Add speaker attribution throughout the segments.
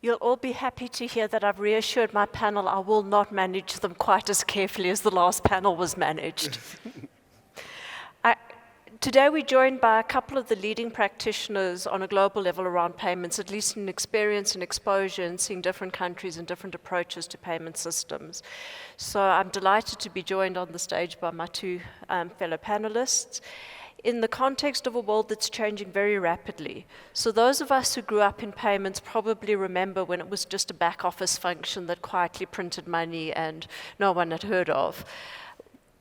Speaker 1: You'll all be happy to hear that I've reassured my panel I will not manage them quite as carefully as the last panel was managed. Today we're joined by a couple of the leading practitioners on a global level around payments, at least in experience and exposure in seeing different countries and different approaches to payment systems. So I'm delighted to be joined on the stage by my two fellow panelists in the context of a world that's changing very rapidly. So those of us who grew up in payments probably remember when it was just a back office function that quietly printed money and no one had heard of.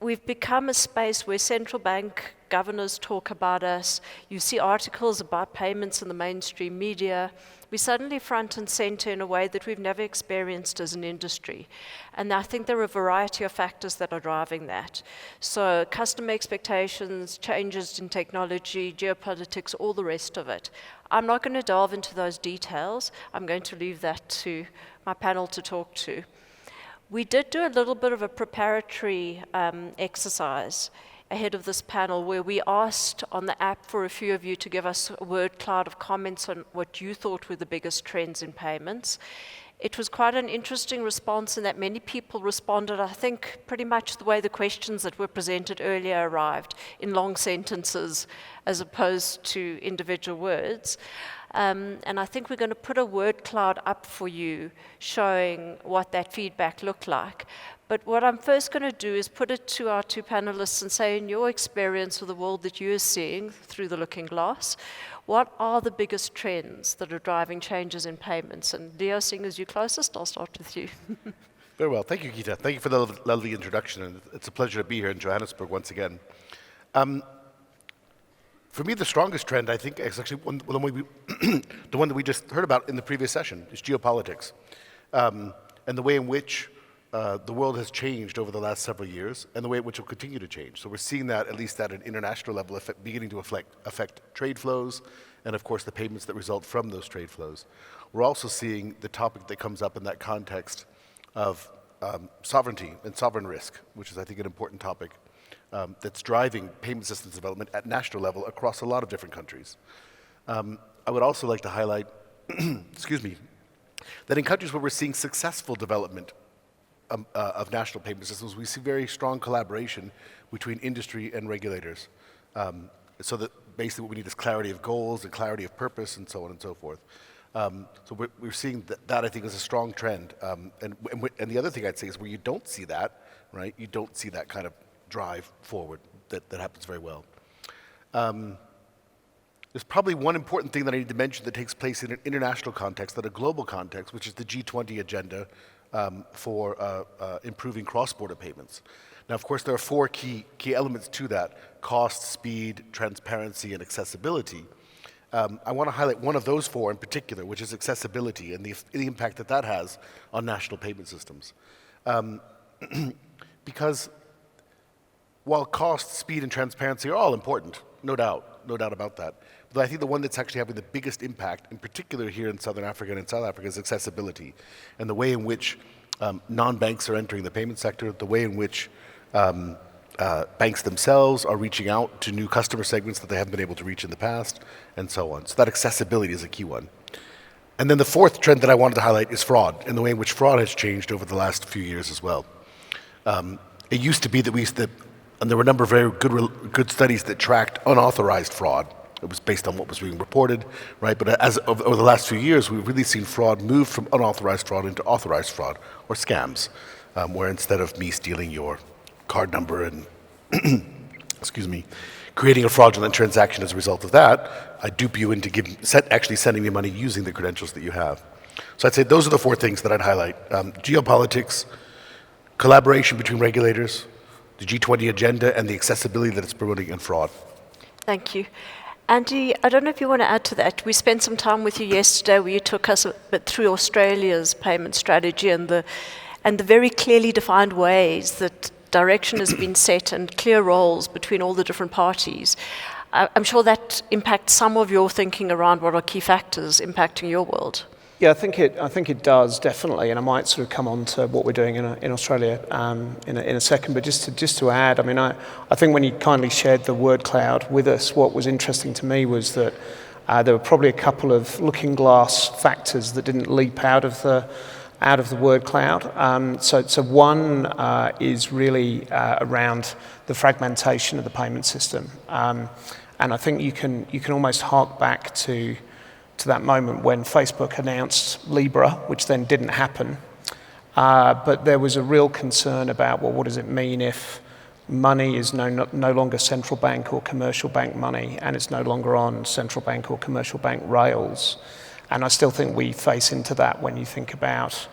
Speaker 1: We've become a space where central bank governors talk about us. You see articles about payments in the mainstream media. We're suddenly front and center in a way that we've never experienced as an industry. And I think there are a variety of factors that are driving that. So customer expectations, changes in technology, geopolitics, all the rest of it. I'm not going to delve into those details. I'm going to leave that to my panel to talk to. We did do a little bit of a preparatory exercise ahead of this panel where we asked on the app for a few of you to give us a word cloud of comments on what you thought were the biggest trends in payments. It was quite an interesting response in that many people responded, I think, pretty much the way the questions that were presented earlier arrived, in long sentences as opposed to individual words. And I think we're going to put a word cloud up for you showing what that feedback looked like. But what I'm first going to do is put it to our two panelists and say, in your experience of the world that you're seeing through the looking glass, what are the biggest trends that are driving changes in payments? And Leo, seeing as you're closest, I'll start with you.
Speaker 2: Very well. Thank you, Geeta. Thank you for the lovely introduction. And it's a pleasure to be here in Johannesburg once again. For me, the strongest trend, I think, is actually the one that we just heard about in the previous session, is geopolitics. And the way in which the world has changed over the last several years, and the way in which it will continue to change. So we're seeing that, at least at an international level, beginning to affect trade flows, and of course the payments that result from those trade flows. We're also seeing the topic that comes up in that context of sovereignty and sovereign risk, which is, I think, an important topic. That's driving payment systems development at national level across a lot of different countries. I would also like to highlight, excuse me, that in countries where we're seeing successful development of national payment systems, we see very strong collaboration between industry and regulators. So that basically what we need is clarity of goals and clarity of purpose and so on and so forth. So we're seeing that I think is a strong trend. And the other thing I'd say is where you don't see that, right, you don't see that kind of drive forward that happens very well. There's probably one important thing that I need to mention that takes place in an international context, not a global context, which is the G20 agenda for improving cross-border payments. Now, of course, there are four key elements to that: cost, speed, transparency, and accessibility. I want to highlight one of those four in particular, which is accessibility and the impact that has on national payment systems. Because while cost, speed, and transparency are all important, no doubt about that, but I think the one that's actually having the biggest impact, in particular here in Southern Africa and in South Africa, is accessibility, and the way in which non-banks are entering the payment sector, the way in which banks themselves are reaching out to new customer segments that they haven't been able to reach in the past, and so on. So that accessibility is a key one. And then the fourth trend that I wanted to highlight is fraud, and the way in which fraud has changed over the last few years as well. It used to be that and there were a number of very good studies that tracked unauthorized fraud. It was based on what was being reported, right? But as over the last few years, we've really seen fraud move from unauthorized fraud into authorized fraud, or scams, where instead of me stealing your card number and, excuse me, creating a fraudulent transaction as a result of that, I dupe you into actually sending me money using the credentials that you have. So I'd say those are the four things that I'd highlight: geopolitics, collaboration between regulators, the G20 agenda, and the accessibility that it's promoting, and fraud.
Speaker 1: Thank you. Andy, I don't know if you want to add to that. We spent some time with you yesterday where you took us a bit through Australia's payment strategy and the very clearly defined ways that direction has been set and clear roles between all the different parties. I'm sure that impacts some of your thinking around what are key factors impacting your world.
Speaker 3: Yeah, I think it does, definitely, and I might sort of come on to what we're doing in Australia in a second. But just to add, I mean, I think when you kindly shared the word cloud with us, what was interesting to me was that There were probably a couple of looking glass factors that didn't leap out of the word cloud. So one is really around the fragmentation of the payment system. And I think you can almost hark back to that moment when Facebook announced Libra, which then didn't happen. But there was a real concern about, well, what does it mean if money is no longer central bank or commercial bank money, and it's no longer on central bank or commercial bank rails? And I still think we face into that when you think about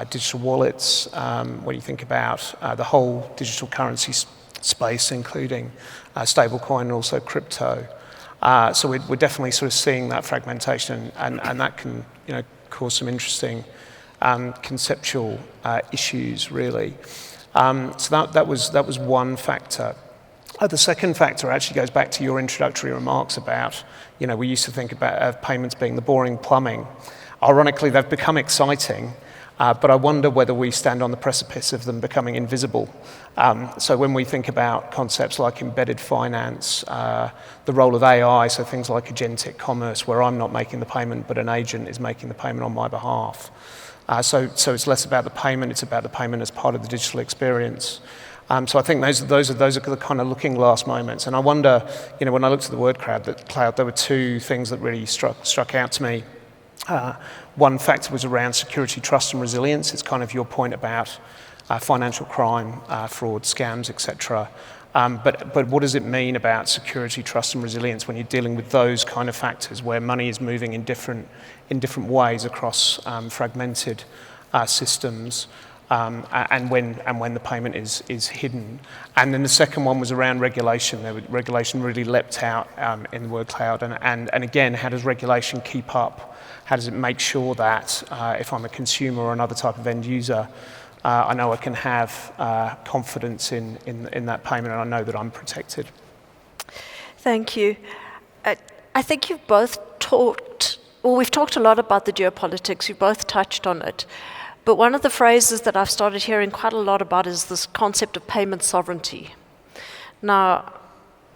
Speaker 3: digital wallets, when you think about the whole digital currency space, including stablecoin and also crypto. So we're definitely sort of seeing that fragmentation, and that can cause some interesting conceptual issues, really. So that was one factor. The second factor actually goes back to your introductory remarks about, we used to think about payments being the boring plumbing. Ironically, they've become exciting, but I wonder whether we stand on the precipice of them becoming invisible. So when we think about concepts like embedded finance, the role of AI, so things like agentic commerce, where I'm not making the payment, but an agent is making the payment on my behalf. So it's less about the payment, it's about the payment as part of the digital experience. So I think those are the kind of looking glass moments. And I wonder, when I looked at the word cloud, there were two things that really struck out to me. One factor was around security, trust, and resilience. It's kind of your point about financial crime, fraud, scams, etc. But what does it mean about security, trust, and resilience when you're dealing with those kind of factors where money is moving in different ways across fragmented systems, and when the payment is hidden? And then the second one was around regulation. Regulation really leapt out in the word cloud, and again, how does regulation keep up? How does it make sure that if I'm a consumer or another type of end user, I know I can have confidence in that payment, and I know that I'm protected?
Speaker 1: Thank you. I think you've both we've talked a lot about the geopolitics, you both touched on it. But one of the phrases that I've started hearing quite a lot about is this concept of payment sovereignty. Now,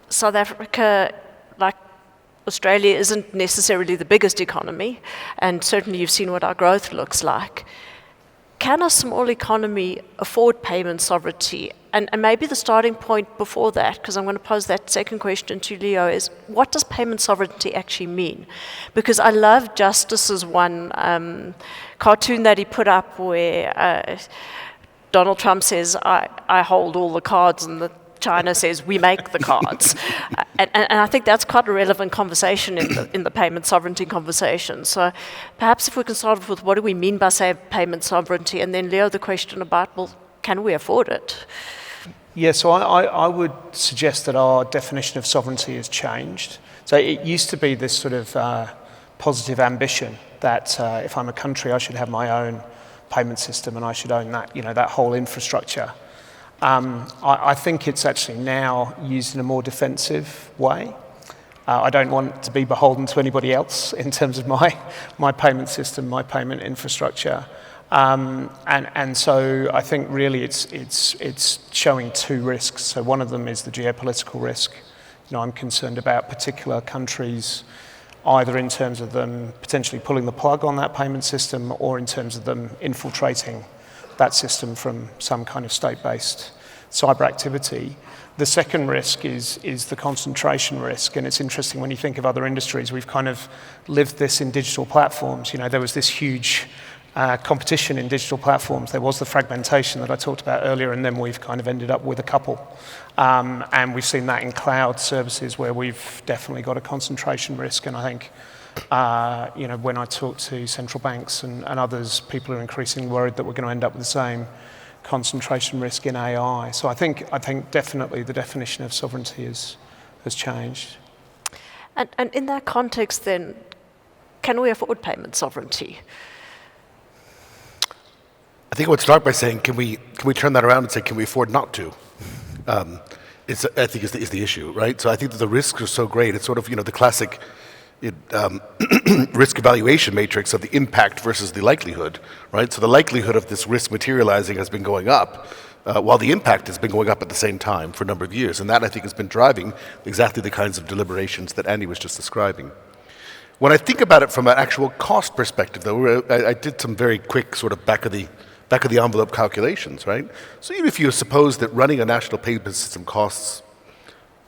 Speaker 1: South Africa, like Australia, isn't necessarily the biggest economy, and certainly you've seen what our growth looks like. Can a small economy afford payment sovereignty? And maybe the starting point before that, because I'm going to pose that second question to Leo, is what does payment sovereignty actually mean? Because I love Justice's one cartoon that he put up where Donald Trump says, I hold all the cards, and China says, we make the cards. And I think that's quite a relevant conversation in the payment sovereignty conversation. So perhaps if we can start with what do we mean by, say, payment sovereignty, and then, Leo, the question about, well, can we afford it?
Speaker 3: Yeah, so I would suggest that our definition of sovereignty has changed. So it used to be this sort of positive ambition that if I'm a country, I should have my own payment system and I should own that, that whole infrastructure. I think it's actually now used in a more defensive way. I don't want to be beholden to anybody else in terms of my payment system, my payment infrastructure. And so I think really it's showing two risks. So one of them is the geopolitical risk. I'm concerned about particular countries, either in terms of them potentially pulling the plug on that payment system or in terms of them infiltrating that system from some kind of state-based cyber activity. The second risk is the concentration risk, and it's interesting when you think of other industries. We've kind of lived this in digital platforms. There was this huge competition in digital platforms. There was the fragmentation that I talked about earlier, and then we've kind of ended up with a couple. And we've seen that in cloud services where we've definitely got a concentration risk, and I think when I talk to central banks and others, people are increasingly worried that we're going to end up with the same concentration risk in AI. So I think definitely the definition of sovereignty has changed.
Speaker 1: And in that context, then, can we afford payment sovereignty?
Speaker 2: I think I would start by saying, can we turn that around and say, can we afford not to? I think is the issue, right? So I think that the risks are so great. It's sort of the classic risk evaluation matrix of the impact versus the likelihood, right? So the likelihood of this risk materializing has been going up, while the impact has been going up at the same time for a number of years. And that, I think, has been driving exactly the kinds of deliberations that Andy was just describing. When I think about it from an actual cost perspective, though, I did some very quick sort of back of the envelope calculations, right? So even if you suppose that running a national payment system costs,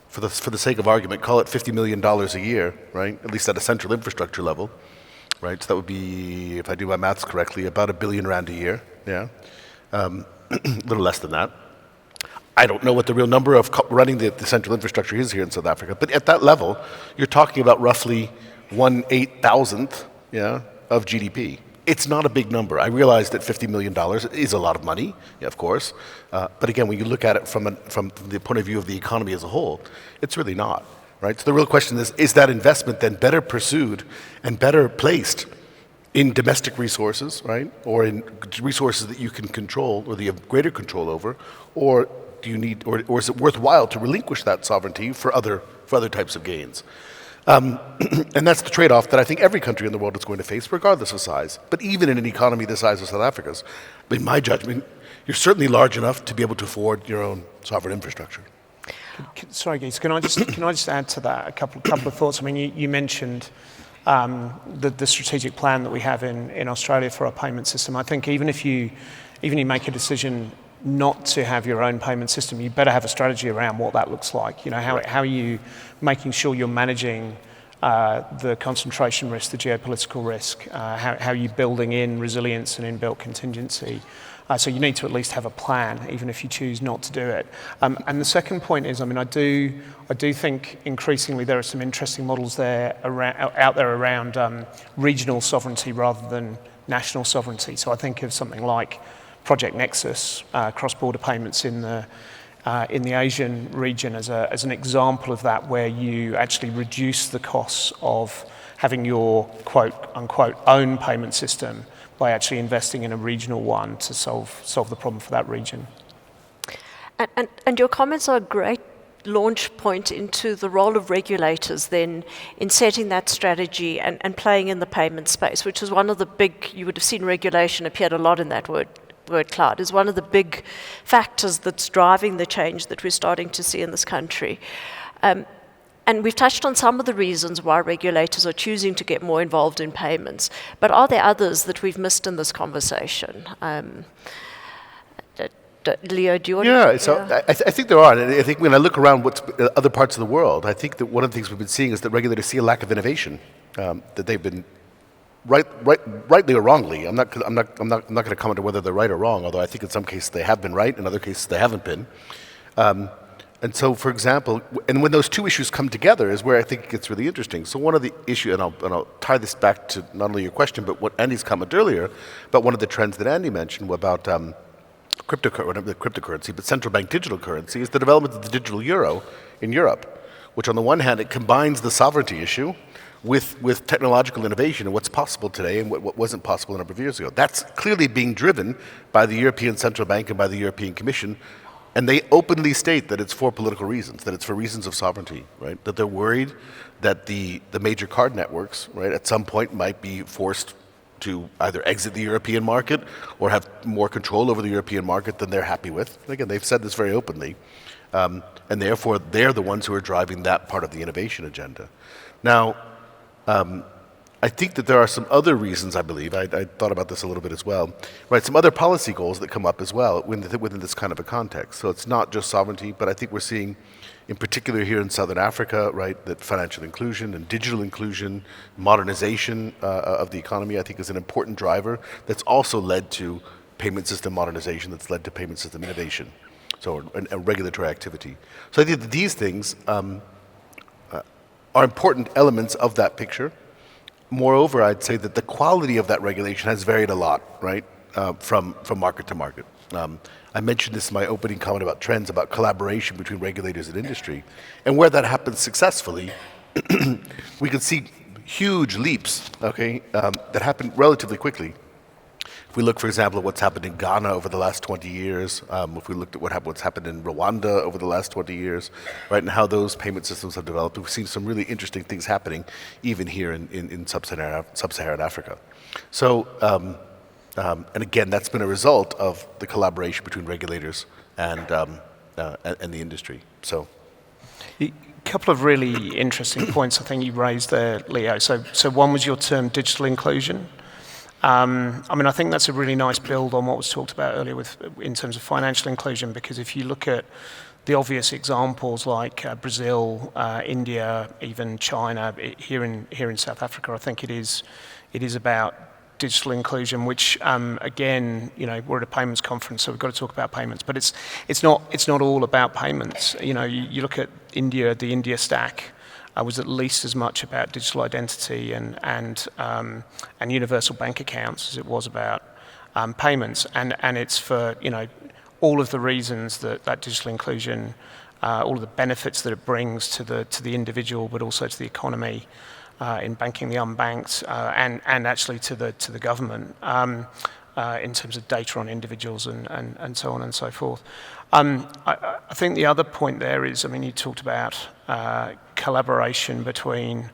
Speaker 2: for the sake of argument, call it $50 million a year, right? At least at a central infrastructure level, right? So that would be, if I do my maths correctly, about R1 billion a year, yeah? A little less than that. I don't know what the real number of running the central infrastructure is here in South Africa, but at that level, you're talking about roughly 1/8,000th, yeah, of GDP. It's not a big number. I realize that $50 million is a lot of money, yeah, of course. But again, when you look at it from the point of view of the economy as a whole, it's really not, right? So the real question is that investment then better pursued and better placed in domestic resources, right? Or in resources that you can control or that you have greater control over, or do you need, or is it worthwhile to relinquish that sovereignty for other types of gains? And that's the trade-off that I think every country in the world is going to face, regardless of size. But even in an economy the size of South Africa's, in my judgment, you're certainly large enough to be able to afford your own sovereign infrastructure.
Speaker 3: Sorry, Geese, can I just add to that a couple of thoughts? I mean, you mentioned the strategic plan that we have in Australia for our payment system. I think even if you make a decision not to have your own payment system, you better have a strategy around what that looks like. You know, how are you making sure you're managing the concentration risk, the geopolitical risk? How are you building in resilience and inbuilt contingency? So you need to at least have a plan, even if you choose not to do it. And the second point is, I mean, I do think increasingly there are some interesting models out there around regional sovereignty rather than national sovereignty. So I think of something like Project Nexus, cross-border payments in the Asian region as an example of that, where you actually reduce the costs of having your quote-unquote own payment system by actually investing in a regional one to solve the problem for that region.
Speaker 1: And your comments are a great launch point into the role of regulators then in setting that strategy and playing in the payment space, which is one of the big, you would have seen regulation appeared a lot in that word cloud, is one of the big factors that's driving the change that we're starting to see in this country. And we've touched on some of the reasons why regulators are choosing to get more involved in payments, but are there others that we've missed in this conversation? Leo, do you want to?
Speaker 2: So I think there are. And I think when I look around what's other parts of the world, I think that one of the things we've been seeing is that regulators see a lack of innovation, that they've been rightly or wrongly. I'm not going to comment on whether they're right or wrong, although I think in some cases they have been right, in other cases they haven't been. And so, for example, and when those two issues come together is where I think it gets really interesting. So one of the issues, and I'll tie this back to not only your question, but what Andy's comment earlier, about one of the trends that Andy mentioned about cryptocurrency, but central bank digital currency, is the development of the digital euro in Europe, which on the one hand, it combines the sovereignty issue with technological innovation and what's possible today and what wasn't possible a number of years ago. That's clearly being driven by the European Central Bank and by the European Commission. And they openly state that it's for political reasons, that it's for reasons of sovereignty, right? That they're worried that the major card networks, right, at some point might be forced to either exit the European market or have more control over the European market than they're happy with. And again, they've said this very openly. And therefore, they're the ones who are driving that part of the innovation agenda. Now, I think that there are some other reasons, I believe, I thought about this a little bit as well, right, some other policy goals that come up as well within this kind of a context. So it's not just sovereignty, but I think we're seeing, in particular here in Southern Africa, right, that financial inclusion and digital inclusion, modernization of the economy, I think is an important driver that's also led to payment system modernization, that's led to payment system innovation, so a regulatory activity. So I think that these things are important elements of that picture. Moreover, I'd say that the quality of that regulation has varied a lot, right, from market to market. I mentioned this in my opening comment about trends, about collaboration between regulators and industry. And where that happens successfully, we can see huge leaps, okay, that happen relatively quickly. If we look, for example, at what's happened in Ghana over the last 20 years, if we looked at what's happened in Rwanda over the last 20 years, right, and how those payment systems have developed, we've seen some really interesting things happening even here in sub-Saharan Africa. So, and again, that's been a result of the collaboration between regulators and the industry. So.
Speaker 3: A couple of really interesting points I think you raised there, Leo. So one was your term digital inclusion. I mean, I think that's a really nice build on what was talked about earlier in terms of financial inclusion, because if you look at the obvious examples like Brazil, India, even China, here in South Africa, I think it is about digital inclusion, which again, we're at a payments conference, so we've got to talk about payments. But it's not all about payments. You look at India, the India stack was at least as much about digital identity and universal bank accounts as it was about payments, and it's for all of the reasons that digital inclusion, all of the benefits that it brings to the individual, but also to the economy, in banking the unbanked, and actually to the government, in terms of data on individuals and so on and so forth. I think the other point there is, you talked about collaboration between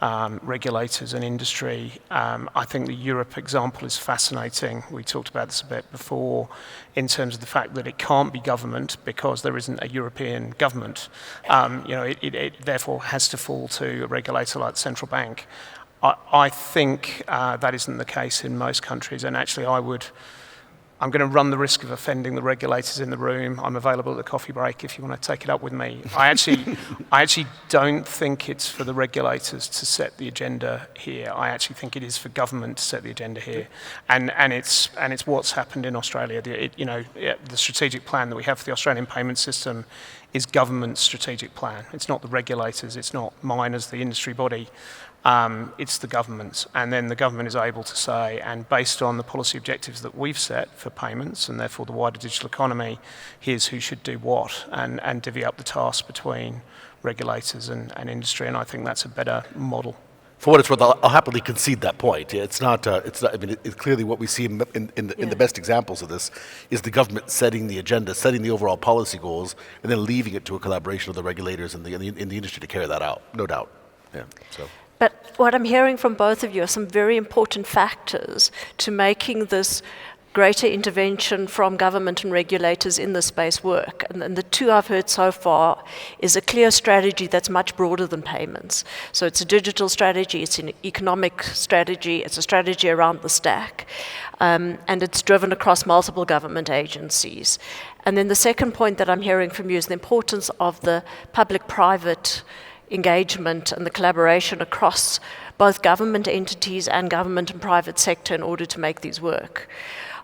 Speaker 3: regulators and industry. I think the Europe example is fascinating. We talked about this a bit before in terms of the fact that it can't be government because there isn't a European government. It therefore has to fall to a regulator like the central bank. I think that isn't the case in most countries, and actually I'm going to run the risk of offending the regulators in the room. I'm available at the coffee break if you want to take it up with me. I actually don't think it's for the regulators to set the agenda here. I actually think it is for government to set the agenda here, and it's what's happened in Australia. The strategic plan that we have for the Australian payment system is government's strategic plan. It's not the regulators. It's not mine as the industry body. It's the government's, and then the government is able to say, and based on the policy objectives that we've set for payments and therefore the wider digital economy, here's who should do what, and divvy up the task between regulators and industry, and I think that's a better model.
Speaker 2: For what it's worth, I'll happily concede that point. It's not. It's clearly what we see in the best examples of this is the government setting the agenda, setting the overall policy goals, and then leaving it to a collaboration of the regulators and the industry to carry that out. No doubt. Yeah. So.
Speaker 1: But what I'm hearing from both of you are some very important factors to making this greater intervention from government and regulators in this space work. And the two I've heard so far is a clear strategy that's much broader than payments. So it's a digital strategy, it's an economic strategy, it's a strategy around the stack, and it's driven across multiple government agencies. And then the second point that I'm hearing from you is the importance of the public-private engagement and the collaboration across both government entities and government and private sector in order to make these work.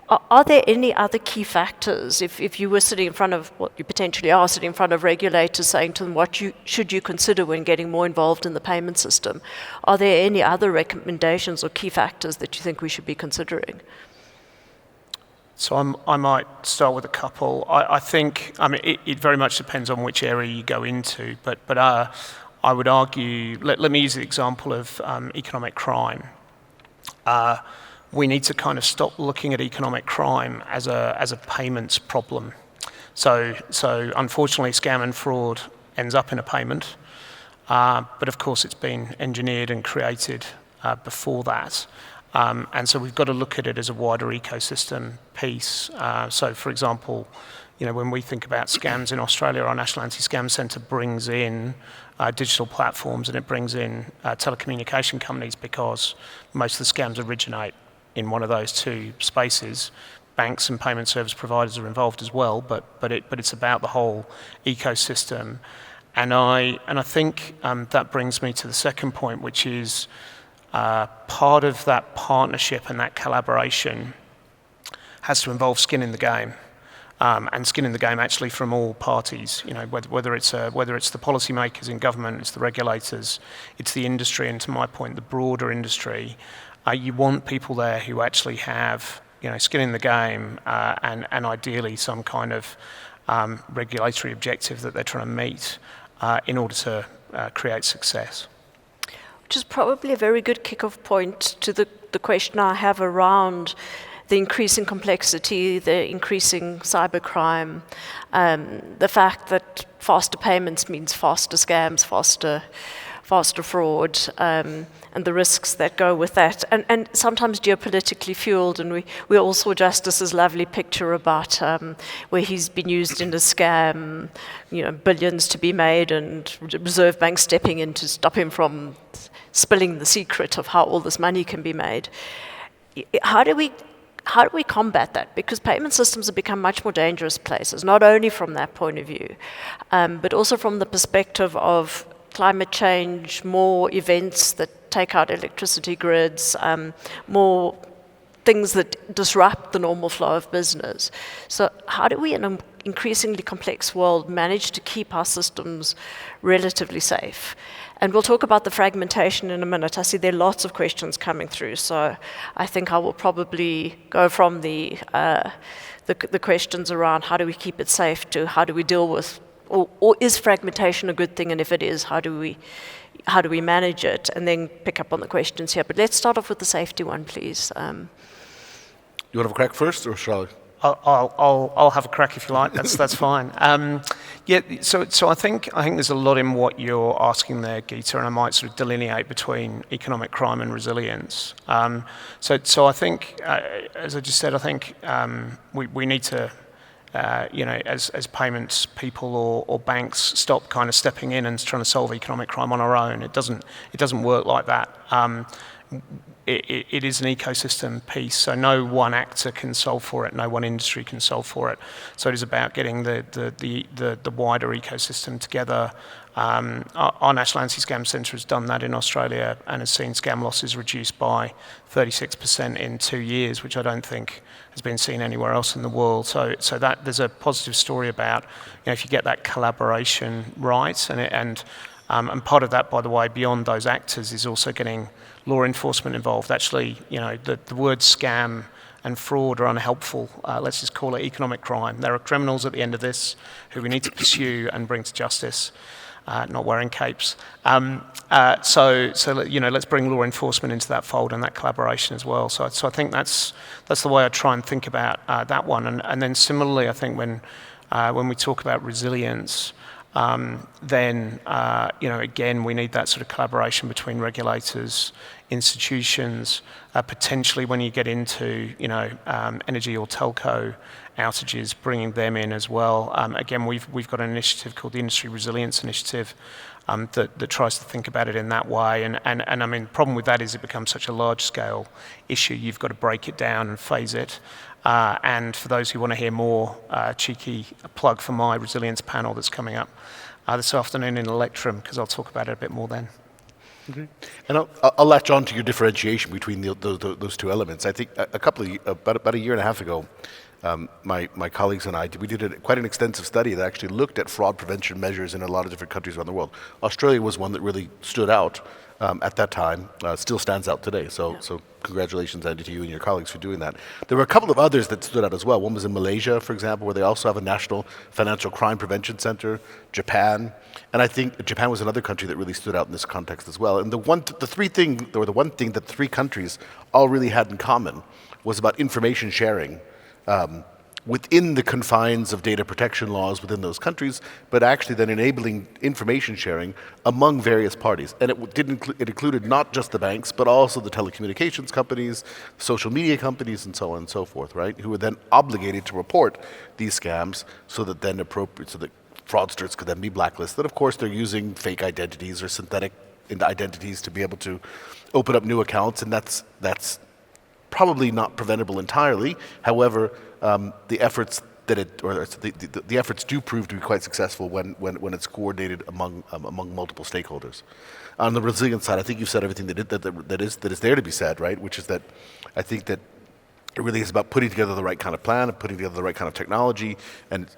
Speaker 1: Are there any other key factors, if you were sitting in front of, what you potentially are sitting in front of regulators saying to them, what should you consider when getting more involved in the payment system? Are there any other recommendations or key factors that you think we should be considering?
Speaker 3: So I might start with a couple. I think, it very much depends on which area you go into, but I would argue, let me use the example of economic crime. We need to kind of stop looking at economic crime as a payments problem. So unfortunately, scam and fraud ends up in a payment, but of course it's been engineered and created before that. And so we've got to look at it as a wider ecosystem piece. So for example, when we think about scams in Australia, our National Anti-Scam Centre brings in digital platforms, and it brings in telecommunication companies because most of the scams originate in one of those two spaces. Banks and payment service providers are involved as well, but it's about the whole ecosystem. And I think that brings me to the second point, which is part of that partnership and that collaboration has to involve skin in the game. And skin in the game actually from all parties, whether it's the policymakers in government, it's the regulators, it's the industry, and to my point, the broader industry. You want people there who actually have skin in the game, and ideally some kind of regulatory objective that they're trying to meet in order to create success.
Speaker 1: Which is probably a very good kick-off point to the question I have around the increasing complexity, the increasing cybercrime, the fact that faster payments means faster scams, faster faster fraud, and the risks that go with that, and sometimes geopolitically fueled. And we all saw Justice's lovely picture about where he's been used in a scam, billions to be made, and Reserve Bank stepping in to stop him from spilling the secret of how all this money can be made. How do we combat that? Because payment systems have become much more dangerous places, not only from that point of view, but also from the perspective of climate change, more events that take out electricity grids, more things that disrupt the normal flow of business. So how do we, in an increasingly complex world, manage to keep our systems relatively safe? And we'll talk about the fragmentation in a minute. I see there are lots of questions coming through, so I think I will probably go from the questions around how do we keep it safe to how do we deal with, or is fragmentation a good thing, and if it is, how do we manage it, and then pick up on the questions here. But let's start off with the safety one, please.
Speaker 2: You want to have a crack first, or shall I?
Speaker 3: I'll have a crack if you like. That's fine. So I think there's a lot in what you're asking there, Geeta, and I might sort of delineate between economic crime and resilience. So I think, as I just said, I think we need to, as payments people or banks, stop kind of stepping in and trying to solve economic crime on our own. It doesn't work like that. It is an ecosystem piece, so no one actor can solve for it, no one industry can solve for it. So it is about getting the wider ecosystem together. Our National Anti-Scam Centre has done that in Australia and has seen scam losses reduced by 36% in 2 years, which I don't think has been seen anywhere else in the world. So that there's a positive story about, if you get that collaboration right, and part of that, by the way, beyond those actors, is also getting law enforcement involved. Actually, the word scam and fraud are unhelpful. Let's just call it economic crime. There are criminals at the end of this who we need to pursue and bring to justice, not wearing capes. So let's bring law enforcement into that fold and that collaboration as well. So I think that's the way I try and think about that one. And then similarly, I think when we talk about resilience, then again, we need that sort of collaboration between regulators, institutions, potentially when you get into energy or telco outages, bringing them in as well. Again, we've got an initiative called the Industry Resilience Initiative that tries to think about it in that way. And I mean, the problem with that is it becomes such a large-scale issue. You've got to break it down and phase it. And for those who want to hear more, cheeky plug for my resilience panel that's coming up this afternoon in Electrum, because I'll talk about it a bit more then.
Speaker 2: Okay. And I'll latch on to your differentiation between those two elements. I think about a year and a half ago, my colleagues and I, we did quite an extensive study that actually looked at fraud prevention measures in a lot of different countries around the world. Australia was one that really stood out at that time, still stands out today. So congratulations, Andy, to you and your colleagues for doing that. There were a couple of others that stood out as well. One was in Malaysia, for example, where they also have a national financial crime prevention center. Japan, and I think Japan was another country that really stood out in this context as well. And the one thing that three countries all really had in common was about information sharing within the confines of data protection laws within those countries, but actually then enabling information sharing among various parties. And it included not just the banks, but also the telecommunications companies, social media companies, and so on and so forth, right? Who were then obligated to report these scams so that fraudsters could then be blacklisted. Of course, they're using fake identities or synthetic identities to be able to open up new accounts, and that's probably not preventable entirely. However, the efforts the efforts do prove to be quite successful when it's coordinated among multiple stakeholders. On the resilience side, I think you've said everything that is there to be said, right? Which is that I think that it really is about putting together the right kind of plan and putting together the right kind of technology and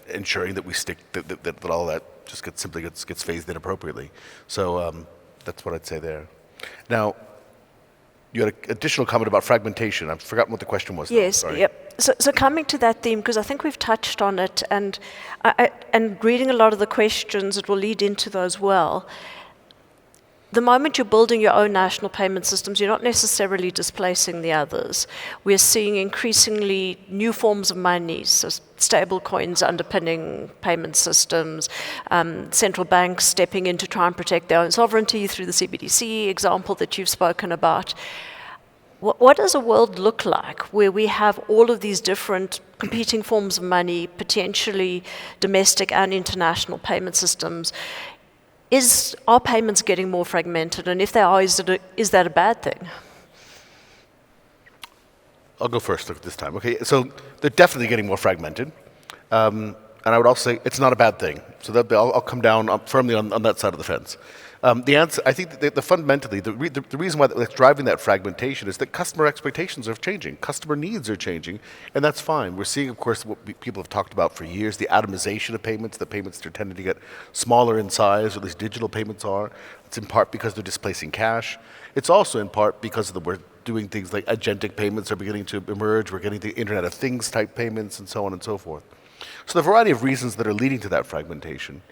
Speaker 2: ensuring that we stick that all that just gets phased in appropriately. So that's what I'd say there. Now, you had an additional comment about fragmentation. I've forgotten what the question was.
Speaker 1: Yes, yep. So coming to that theme, because I think we've touched on it, and reading a lot of the questions, it will lead into those well. the moment you're building your own national payment systems, you're not necessarily displacing the others. We're seeing increasingly new forms of money, so stable coins underpinning payment systems, central banks stepping in to try and protect their own sovereignty through the CBDC example that you've spoken about. What does a world look like where we have all of these different competing forms of money, potentially domestic and international payment systems? Are payments getting more fragmented? And if they are, is that a bad thing?
Speaker 2: I'll go first this time. Okay, so they're definitely getting more fragmented. And I would also say it's not a bad thing. So I'll come down firmly on that side of the fence. The answer, I think, fundamentally, the reason why that's driving that fragmentation is that customer expectations are changing, customer needs are changing, and that's fine. We're seeing, of course, what people have talked about for years, the atomization of payments. The payments are tending to get smaller in size, or at least digital payments are. It's in part because they're displacing cash. It's also in part because we're doing things like agentic payments are beginning to emerge. We're getting the Internet of Things type payments, and so on and so forth. So the variety of reasons that are leading to that fragmentation.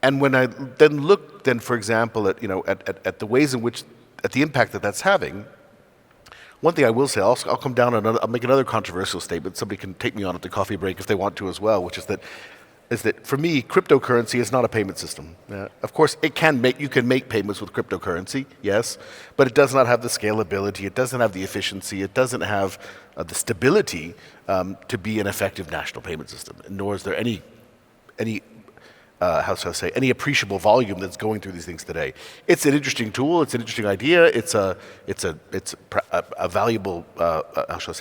Speaker 2: And when I then look, for example, at the ways in which, at the impact that that's having, one thing I will say, I'll come down and I'll make another controversial statement. Somebody can take me on at the coffee break if they want to as well, which is that for me, cryptocurrency is not a payment system. Of course, you can make payments with cryptocurrency, yes, but it does not have the scalability, it doesn't have the efficiency, it doesn't have the stability to be an effective national payment system, nor is there any appreciable volume that's going through these things today. It's an interesting tool. It's an interesting idea. It's a valuable,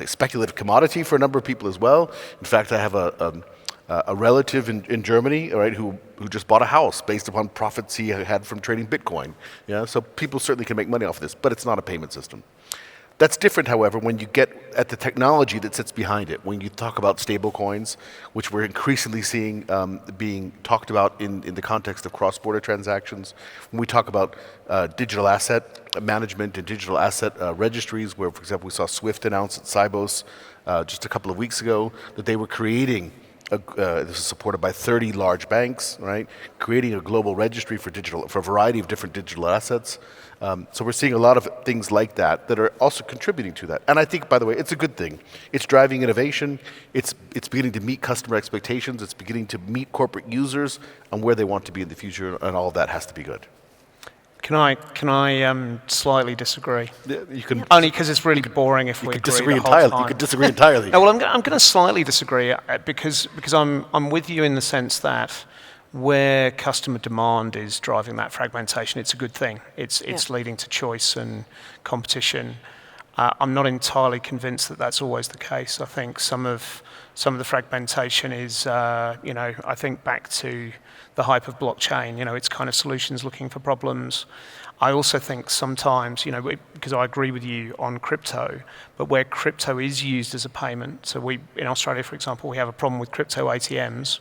Speaker 2: speculative commodity for a number of people as well. In fact, I have a relative in Germany, right, who just bought a house based upon profits he had from trading Bitcoin. Yeah, so people certainly can make money off of this, but it's not a payment system. That's different, however, when you get at the technology that sits behind it. When you talk about stable coins, which we're increasingly seeing being talked about in the context of cross-border transactions. When we talk about digital asset management and digital asset registries, where, for example, we saw SWIFT announce at Sibos just a couple of weeks ago that they were creating, this is supported by 30 large banks, right? Creating a global registry for a variety of different digital assets. So we're seeing a lot of things like that are also contributing to that. And I think, by the way, it's a good thing. It's driving innovation. It's beginning to meet customer expectations. It's beginning to meet corporate users on where they want to be in the future, and all of that has to be good.
Speaker 3: Can I slightly disagree?
Speaker 2: Yeah, you can.
Speaker 3: Only because it's really boring if we
Speaker 2: disagree
Speaker 3: the whole
Speaker 2: entirely.
Speaker 3: time.
Speaker 2: You could disagree entirely.
Speaker 3: No, well, I'm going to slightly disagree because I'm with you in the sense that where customer demand is driving that fragmentation, it's a good thing. It's leading to choice and competition. I'm not entirely convinced that that's always the case. I think some of the fragmentation is, I think back to the hype of blockchain. It's kind of solutions looking for problems. I also think sometimes, because I agree with you on crypto, but where crypto is used as a payment. So in Australia, for example, we have a problem with crypto ATMs,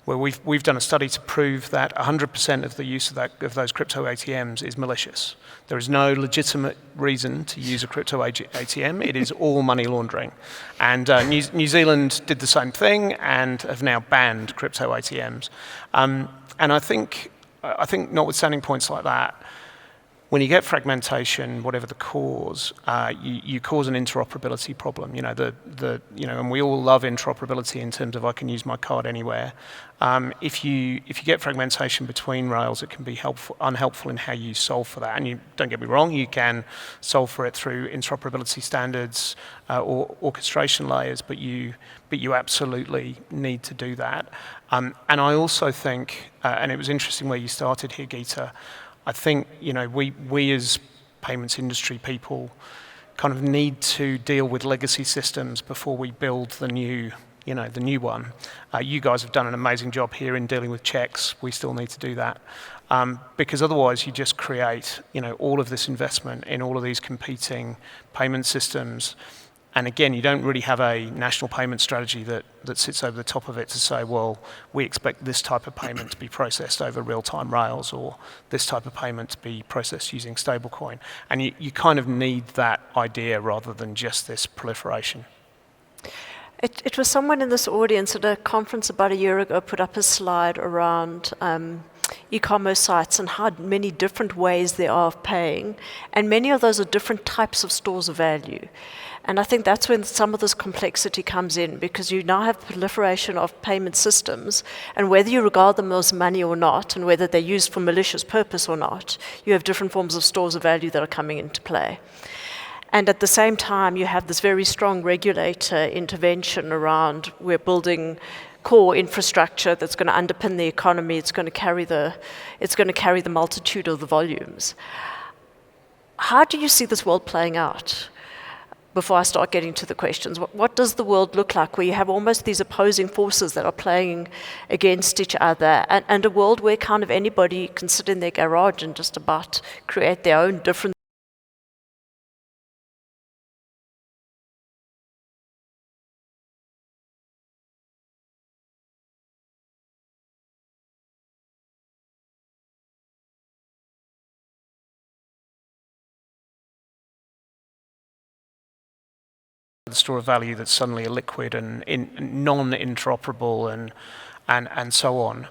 Speaker 3: where we've done a study to prove that 100% of the use of those crypto ATMs is malicious. There is no legitimate reason to use a crypto ATM. It is all money laundering. And New Zealand did the same thing and have now banned crypto ATMs. And I think notwithstanding points like that, when you get fragmentation, whatever the cause, you cause an interoperability problem. And we all love interoperability in terms of I can use my card anywhere. If you get fragmentation between rails, it can be unhelpful in how you solve for that. And you don't get me wrong, you can solve for it through interoperability standards or orchestration layers, but you absolutely need to do that. And I also think, and it was interesting where you started here, Geeta. I think we as payments industry people kind of need to deal with legacy systems before we build the new one. You guys have done an amazing job here in dealing with checks. We still need to do that because otherwise you just create all of this investment in all of these competing payment systems. And again, you don't really have a national payment strategy that sits over the top of it to say, well, we expect this type of payment to be processed over real-time rails or this type of payment to be processed using stablecoin. And you kind of need that idea rather than just this proliferation.
Speaker 1: It was someone in this audience at a conference about a year ago put up a slide around e-commerce sites and how many different ways there are of paying, and many of those are different types of stores of value. And I think that's when some of this complexity comes in, because you now have proliferation of payment systems, and whether you regard them as money or not, and whether they're used for malicious purpose or not, you have different forms of stores of value that are coming into play. And at the same time, you have this very strong regulator intervention around we're building core infrastructure that's going to underpin the economy. It's going to carry the multitude of the volumes. How do you see this world playing out? Before I start getting to the questions, what does the world look like where you have almost these opposing forces that are playing against each other, and a world where kind of anybody can sit in their garage and just about create their own different
Speaker 3: the store of value that's suddenly illiquid and non-interoperable and so on.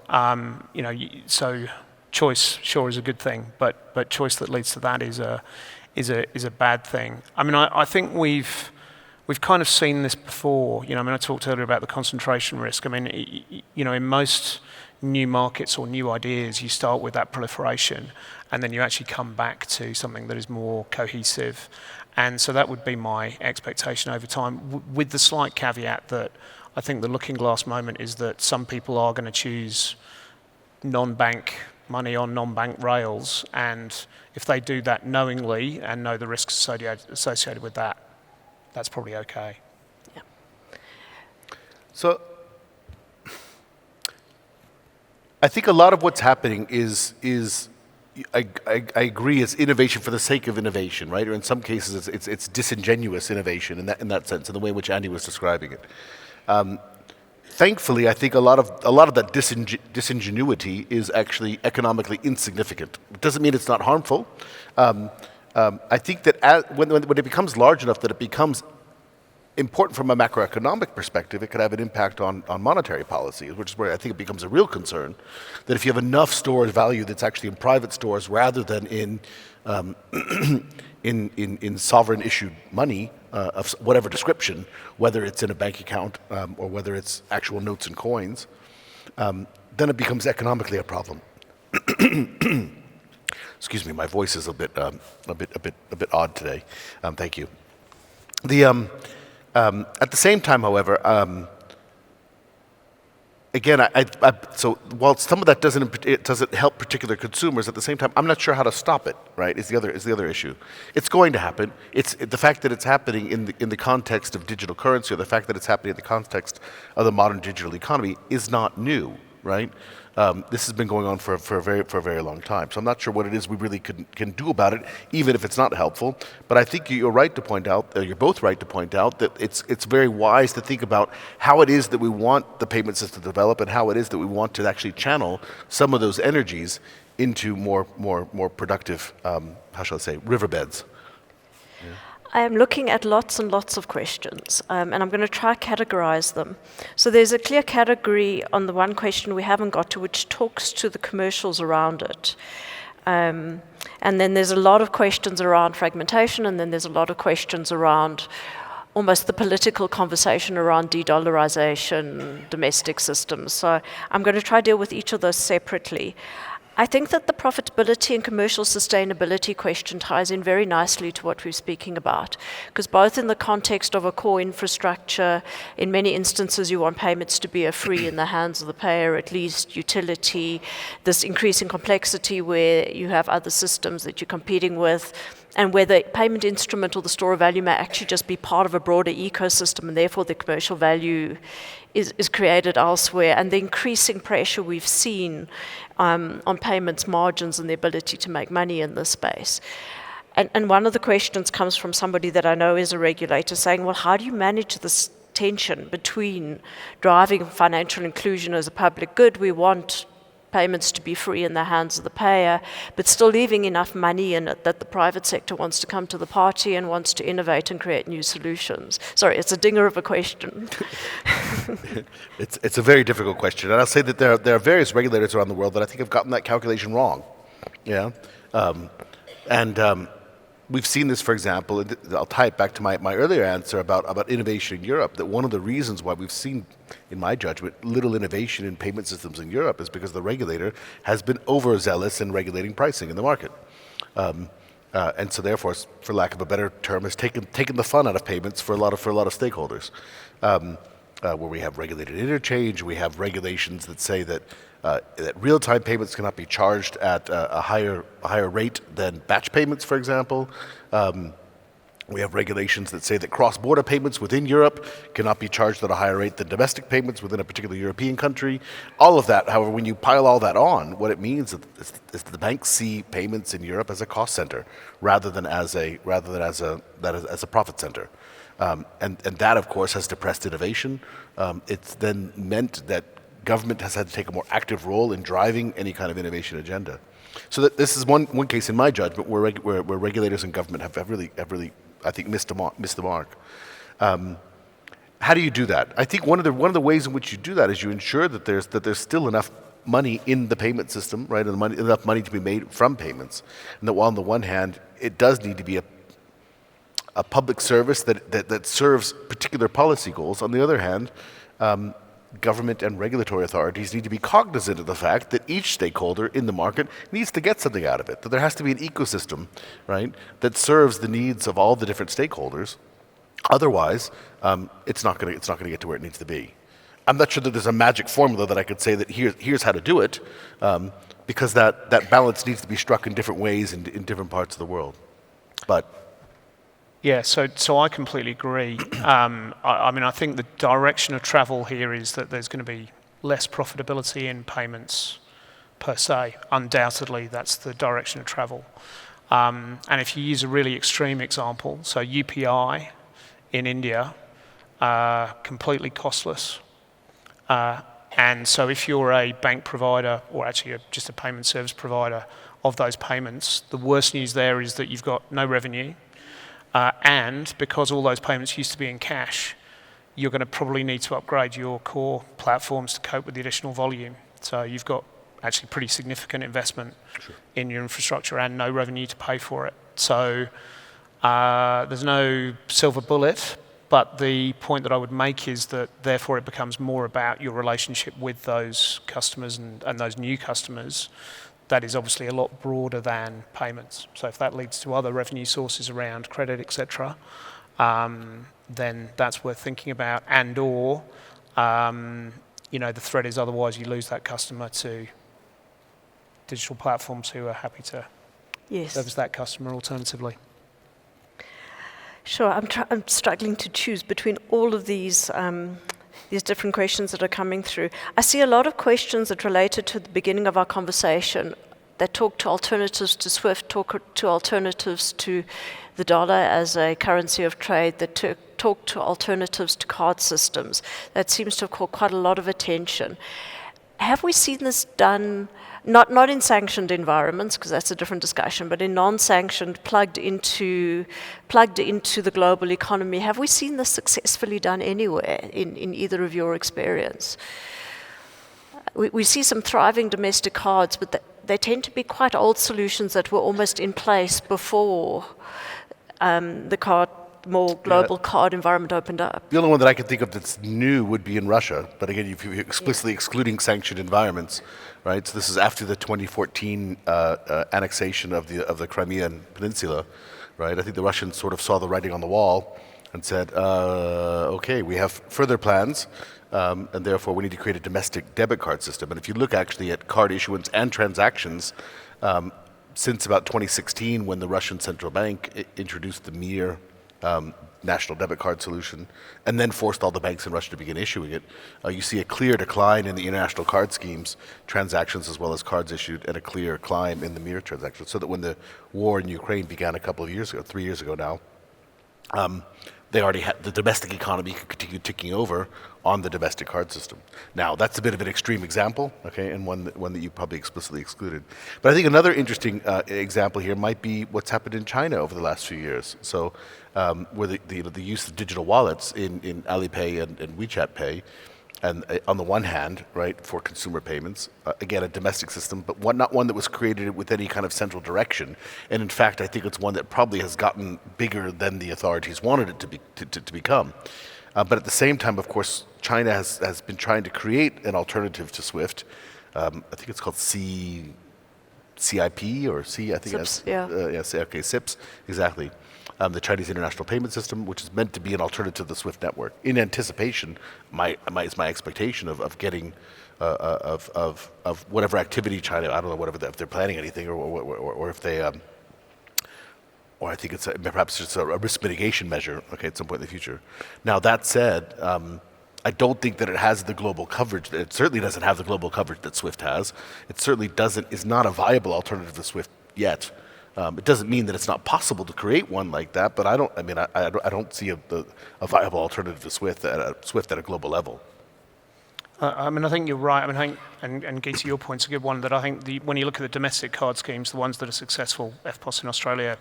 Speaker 3: So choice sure is a good thing, but choice that leads to that is a bad thing. I mean, I think we've kind of seen this before. I talked earlier about the concentration risk. I mean, in most new markets or new ideas, you start with that proliferation, and then you actually come back to something that is more cohesive. And so that would be my expectation over time, with the slight caveat that I think the looking glass moment is that some people are going to choose non-bank money on non-bank rails, and if they do that knowingly and know the risks associated with that, that's probably okay.
Speaker 1: Yeah.
Speaker 2: So I think a lot of what's happening is I agree, it's innovation for the sake of innovation, right? Or in some cases, it's disingenuous innovation in that sense, in the way in which Andy was describing it. Thankfully, I think a lot of that disingenuity is actually economically insignificant. It doesn't mean it's not harmful. I think that when it becomes large enough that it becomes important from a macroeconomic perspective, it could have an impact on monetary policy, which is where I think it becomes a real concern, that if you have enough storage value that's actually in private stores rather than in sovereign issued money of whatever description, whether it's in a bank account or whether it's actual notes and coins, then it becomes economically a problem. Excuse me, my voice is a bit odd today. Thank you. At the same time, however, again, so while some of that doesn't help particular consumers, at the same time, I'm not sure how to stop it. Right? Is the other issue? It's going to happen. It's the fact that it's happening in the context of digital currency, or the fact that it's happening in the context of the modern digital economy, is not new. Right? This has been going on for a very long time. So I'm not sure what it is we really can do about it, even if it's not helpful. But I think you're right to point out, you're both right to point out, that it's very wise to think about how it is that we want the payment system to develop, and how it is that we want to actually channel some of those energies into more productive, how shall I say, riverbeds.
Speaker 1: I am looking at lots and lots of questions, and I'm going to try categorize them. So there's a clear category on the one question we haven't got to, which talks to the commercials around it. And then there's a lot of questions around fragmentation, and then there's a lot of questions around almost the political conversation around de-dollarization, domestic systems. So I'm going to try to deal with each of those separately. I think that the profitability and commercial sustainability question ties in very nicely to what we're speaking about, because both in the context of a core infrastructure, in many instances you want payments to be free in the hands of the payer, at least utility, this increasing complexity where you have other systems that you're competing with, and where the payment instrument or the store of value may actually just be part of a broader ecosystem, and therefore the commercial value is created elsewhere, and the increasing pressure we've seen on payments margins and the ability to make money in this space. And one of the questions comes from somebody that I know is a regulator saying, well, how do you manage this tension between driving financial inclusion as a public good? We want payments to be free in the hands of the payer, but still leaving enough money in it that the private sector wants to come to the party and wants to innovate and create new solutions. Sorry, it's a dinger of a question.
Speaker 2: It's a very difficult question, and I'll say that there are various regulators around the world that I think have gotten that calculation wrong. Yeah, and we've seen this, for example. And I'll tie it back to my earlier answer about innovation in Europe. That one of the reasons why we've seen, in my judgment, little innovation in payment systems in Europe is because the regulator has been overzealous in regulating pricing in the market. And so therefore, for lack of a better term, has taken the fun out of payments for a lot of stakeholders. Where we have regulated interchange, we have regulations that say that real-time payments cannot be charged at a higher rate than batch payments, for example. We have regulations that say that cross-border payments within Europe cannot be charged at a higher rate than domestic payments within a particular European country. All of that, however, when you pile all that on, what it means is that the banks see payments in Europe as a cost center rather than as a profit center. And that, of course, has depressed innovation. It's then meant that government has had to take a more active role in driving any kind of innovation agenda. So that this is one case, in my judgment, where regulators and government have really, I think, missed the mark. How do you do that? I think one of the ways in which you do that is you ensure that there's still enough money in the payment system, right? And enough money to be made from payments, and that while on the one hand it does need to be a public service that serves particular policy goals, on the other hand, government and regulatory authorities need to be cognizant of the fact that each stakeholder in the market needs to get something out of it, that there has to be an ecosystem, right, that serves the needs of all the different stakeholders. Otherwise, it's not going to get to where it needs to be. I'm not sure that there's a magic formula that I could say that here's how to do it, because that balance needs to be struck in different ways in different parts of the world. But
Speaker 3: yeah, so I completely agree. I mean, I think the direction of travel here is that there's going to be less profitability in payments per se. Undoubtedly, that's the direction of travel. And if you use a really extreme example, so UPI in India, completely costless. And so if you're a bank provider, or actually just a payment service provider of those payments, the worst news there is that you've got no revenue. And because all those payments used to be in cash, you're going to probably need to upgrade your core platforms to cope with the additional volume. So you've got actually pretty significant investment in your infrastructure and no revenue to pay for it. So there's no silver bullet, but the point that I would make is that therefore it becomes more about your relationship with those customers and those new customers. That is obviously a lot broader than payments. So if that leads to other revenue sources around credit, etc., then that's worth thinking about. And or, the threat is otherwise you lose that customer to digital platforms who are happy to service that customer alternatively.
Speaker 1: Sure, I'm struggling to choose between all of these different questions that are coming through. I see a lot of questions that related to the beginning of our conversation that talk to alternatives to SWIFT, talk to alternatives to the dollar as a currency of trade, that talk to alternatives to card systems. That seems to have caught quite a lot of attention. Have we seen this done, not in sanctioned environments, because that's a different discussion, but in non-sanctioned, plugged into the global economy? Have we seen this successfully done anywhere in either of your experience? We see some thriving domestic cards, but they tend to be quite old solutions that were almost in place before the more global card environment opened up.
Speaker 2: The only one that I can think of that's new would be in Russia, but again, if you're explicitly excluding sanctioned environments, right? So this is after the 2014 annexation of the Crimean Peninsula, right? I think the Russians sort of saw the writing on the wall and said, okay, we have further plans, and therefore we need to create a domestic debit card system. And if you look actually at card issuance and transactions, since about 2016, when the Russian central bank introduced the Mir national debit card solution, and then forced all the banks in Russia to begin issuing it, you see a clear decline in the international card schemes, transactions as well as cards issued, and a clear climb in the Mir transactions. So that when the war in Ukraine began a couple of years ago, 3 years ago now, they already had the domestic economy could continue ticking over on the domestic card system. Now, that's a bit of an extreme example, okay, and one that you probably explicitly excluded. But I think another interesting example here might be what's happened in China over the last few years. So where the use of digital wallets in Alipay and WeChat Pay, and on the one hand, right, for consumer payments, again, a domestic system, but not one that was created with any kind of central direction. And in fact, I think it's one that probably has gotten bigger than the authorities wanted it to become. But at the same time, of course, China has been trying to create an alternative to SWIFT. I think it's called CIP or C, I think
Speaker 1: CIPS, yeah.
Speaker 2: CIPS, exactly. The Chinese International Payment System, which is meant to be an alternative to the SWIFT network, in anticipation, is my expectation of getting of whatever activity China, I don't know if they're planning anything or if they, or I think it's perhaps just a risk mitigation measure, okay, at some point in the future. Now that said, I don't think that it has the global coverage. It certainly doesn't have the global coverage that SWIFT has. It certainly is not a viable alternative to SWIFT yet. It doesn't mean that it's not possible to create one like that, but I don't see a viable alternative to SWIFT at a global level.
Speaker 3: I think you're right. I think, and Geeta, your point's a good one, that I think when you look at the domestic card schemes, the ones that are successful, FPOS in Australia,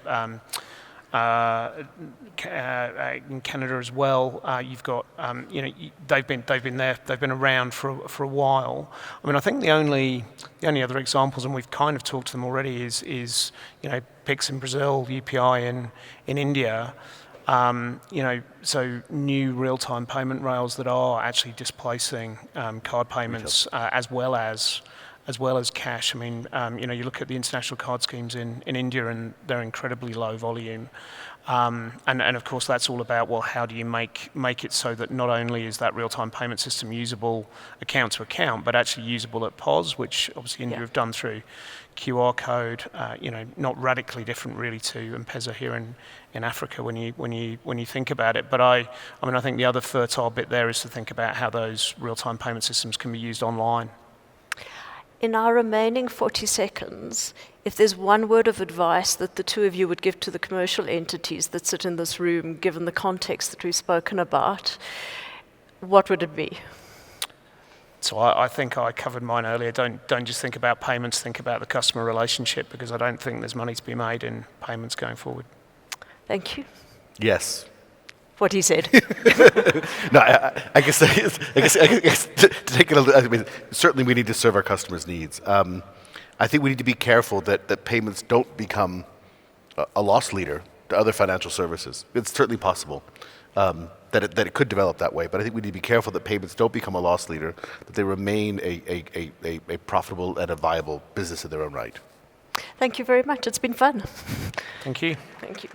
Speaker 3: in Canada as well, you've got, they've been there, they've been around for a while. I mean, I think the only other examples, and we've kind of talked to them already, is PIPC in Brazil, UPI in India. So new real-time payment rails that are actually displacing card payments as well as cash. I mean, you look at the international card schemes in India, and they're incredibly low volume. And of course, that's all about, well, how do you make it so that not only is that real-time payment system usable account to account, but actually usable at POS, which obviously India have done through QR code. Not radically different really to M-Pesa here in Africa when you think about it. But I think the other fertile bit there is to think about how those real-time payment systems can be used online.
Speaker 1: In our remaining 40 seconds, if there's one word of advice that the two of you would give to the commercial entities that sit in this room, given the context that we've spoken about, what would it be?
Speaker 3: So I think I covered mine earlier. Don't just think about payments, think about the customer relationship, because I don't think there's money to be made in payments going forward.
Speaker 1: Thank you.
Speaker 2: Yes.
Speaker 1: What he said.
Speaker 2: No, I guess to take it a little, certainly we need to serve our customers' needs. I think we need to be careful that payments don't become a loss leader to other financial services. It's certainly possible that it could develop that way, but I think we need to be careful that payments don't become a loss leader, that they remain a profitable and a viable business in their own right.
Speaker 1: Thank you very much. It's been fun.
Speaker 3: Thank you.
Speaker 1: Thank you.